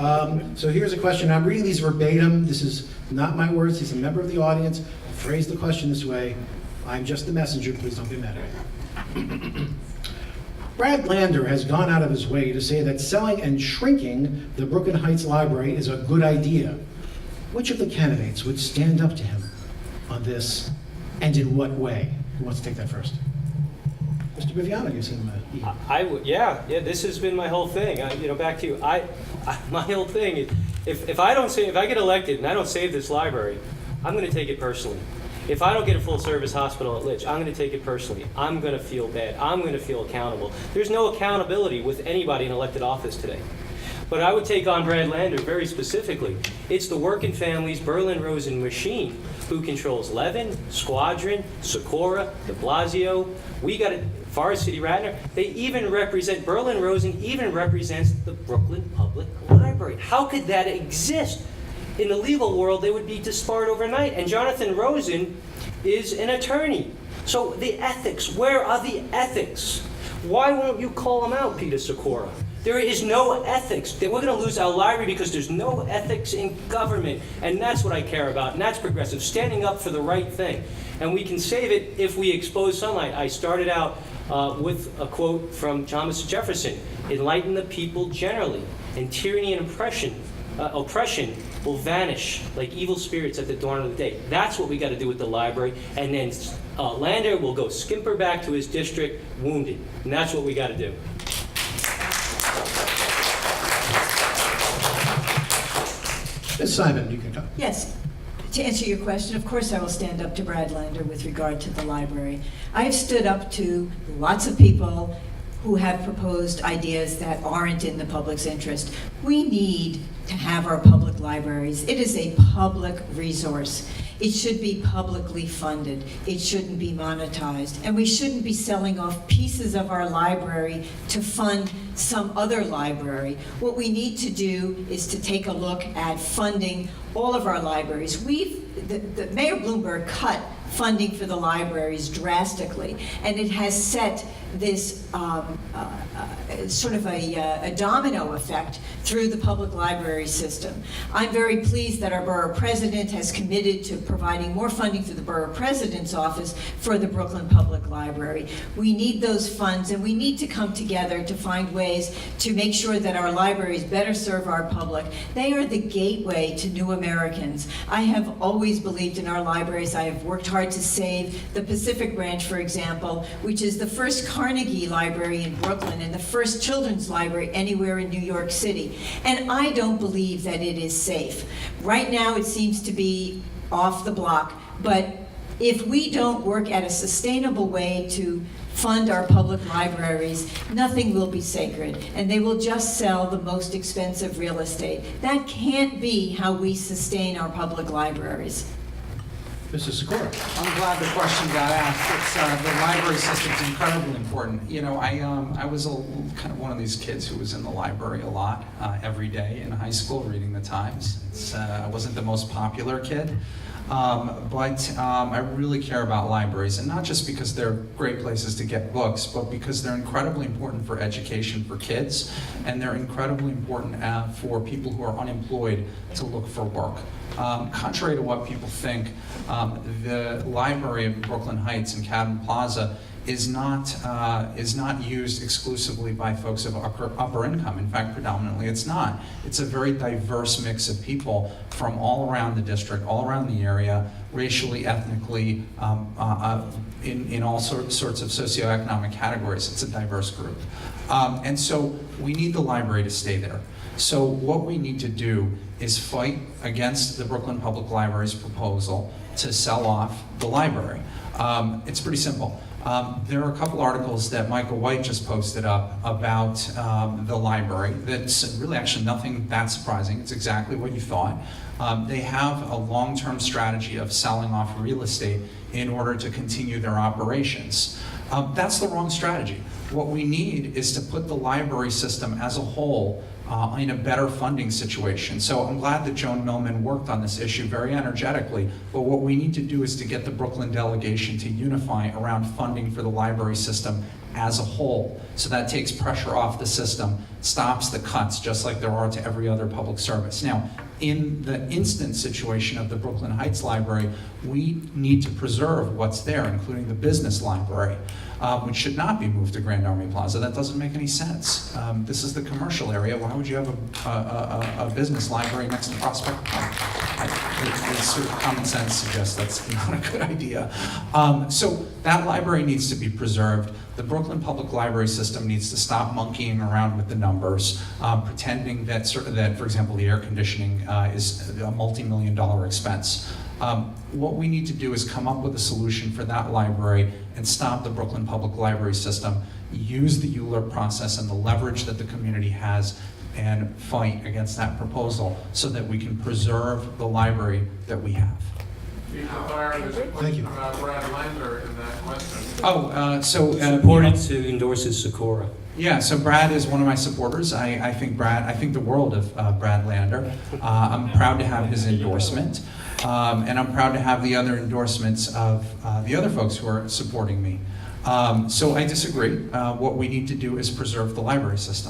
So here's a question. I'm reading these verbatim. This is not my words. He's a member of the audience. I phrased the question this way. I'm just the messenger. Please don't be mad at me. Brad Lander has gone out of his way to say that selling and shrinking the Brooklyn Heights Library is a good idea. Which of the candidates would stand up to him on this, and in what way? Who wants to take that first? Mr. Biviano, you seem I would, yeah. This has been my whole thing. Back to you. My whole thing is, if I get elected and I don't save this library, I'm going to take it personally. If I don't get a full-service hospital at Litch, I'm going to take it personally. I'm going to feel bad. I'm going to feel accountable. There's no accountability with anybody in elected office today. But I would take on Brad Lander very specifically. It's the working families BerlinRosen machine who controls Levin, Squadron, Socorro, de Blasio. We got it, Forest City Radnor. They even represent, BerlinRosen even represents the Brooklyn Public Library. How could that exist? In the legal world, they would be disbarred overnight. And Jonathan Rosen is an attorney. So the ethics, where are the ethics? Why won't you call them out, Peter Socorro? There is no ethics. We're going to lose our library because there's no ethics in government. And that's what I care about. And that's progressive, standing up for the right thing. And we can save it if we expose sunlight. I started out with a quote from Thomas Jefferson: enlighten the people generally, and tyranny and oppression will vanish like evil spirits at the dawn of the day. That's what we got to do with the library. And then Lander will go skimper back to his district wounded. And that's what we got to do. Ms. Simon, you can come. Yes. To answer your question, of course I will stand up to Brad Lander with regard to the library. I have stood up to lots of people who have proposed ideas that aren't in the public's interest. We need to have our public libraries. It is a public resource. It should be publicly funded. It shouldn't be monetized. And we shouldn't be selling off pieces of our library to fund some other library. What we need to do is to take a look at funding all of our libraries. The Mayor Bloomberg cut funding for the libraries drastically, and it has set this sort of a domino effect through the public library system. I'm very pleased that our borough president has committed to providing more funding through the borough president's office for the Brooklyn Public Library. We need those funds, and we need to come together to find ways to make sure that our libraries better serve our public. They are the gateway to new Americans. I have always believed in our libraries. I have worked hard to save the Pacific Branch, for example, which is the first Carnegie Library in Brooklyn and the first children's library anywhere in New York City. And I don't believe that it is safe. Right now it seems to be off the block, but if we don't work at a sustainable way to fund our public libraries, nothing will be sacred, and they will just sell the most expensive real estate. That can't be how we sustain our public libraries. Mr. Socorro. I'm glad the question got asked. The library system's incredibly important. You know, I was kind of one of these kids who was in the library a lot every day in high school reading the Times. I wasn't the most popular kid, but I really care about libraries, and not just because they're great places to get books, but because they're incredibly important for education for kids, and they're incredibly important for people who are unemployed to look for work. Contrary to what people think, the library of Brooklyn Heights and Cadden Plaza is not used exclusively by folks of upper income. In fact, predominantly it's not. It's a very diverse mix of people from all around the district, all around the area, racially, ethnically, in all sorts of socioeconomic categories. It's a diverse group. And so we need the library to stay there. So what we need to do is fight against the Brooklyn Public Library's proposal to sell off the library. It's pretty simple. There are a couple articles that Michael White just posted up about the library. That's really actually nothing that surprising. It's exactly what you thought. They have a long-term strategy of selling off real estate in order to continue their operations. That's the wrong strategy. What we need is to put the library system as a whole in a better funding situation. So I'm glad that Joan Millman worked on this issue very energetically, but what we need to do is to get the Brooklyn delegation to unify around funding for the library system as a whole. So that takes pressure off the system, stops the cuts, just like there are to every other public service. Now, in the instant situation of the Brooklyn Heights Library, we need to preserve what's there, including the business library, which should not be moved to Grand Army Plaza. That doesn't make any sense. This is the commercial area. Why would you have a business library next to Prospect Park? It's sort of common sense suggests that's not a good idea. So that library needs to be preserved. The Brooklyn Public Library System needs to stop monkeying around with the numbers, pretending that, for example, the air conditioning is a multi-million-dollar expense. What we need to do is come up with a solution for that library and stop the Brooklyn Public Library System, use the ULURP process and the leverage that the community has, and fight against that proposal so that we can preserve the library that we have. You fired this Thank question you. about Brad Lander in that question. Supported to endorse his Socorro. Yeah, so Brad is one of my supporters. I think the world of Brad Lander. I'm proud to have his endorsement, and I'm proud to have the other endorsements of the other folks who are supporting me. So I disagree. What we need to do is preserve the library system.